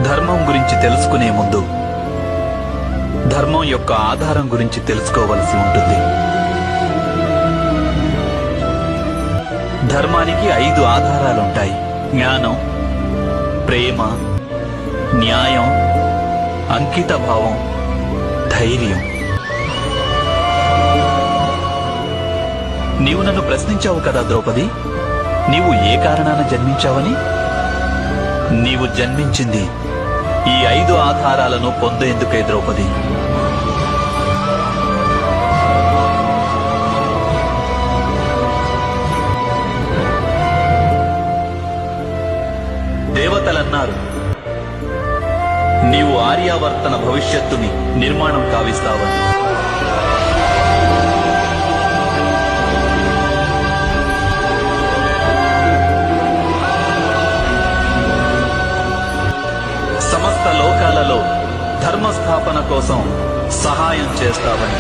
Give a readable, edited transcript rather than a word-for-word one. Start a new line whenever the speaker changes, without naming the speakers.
ధర్మం గురించి తెలుసుకునే ముందు ధర్మం యొక్క ఆధారం గురించి తెలుసుకోవలసి ఉంటుంది. ధర్మానికి 5 ఆధారాలుంటాయి: జ్ఞానం, ప్రేమ, న్యాయం, అంకితభావం, ధైర్యం. నీవు నన్ను ప్రశ్నించావు కదా ద్రౌపది, నీవు ఏ కారణాన జన్మించావని? నీవు జన్మించింది ఈ 5 ఆధారాలను పొందేందుకే ద్రౌపది. దేవతలన్నారు, నీవు ఆర్యావర్తన భవిష్యత్తుని నిర్మాణం కావిస్తావని. సమస్త లోకాలలో ధర్మస్థాపన కోసం సహాయం చేస్తావని.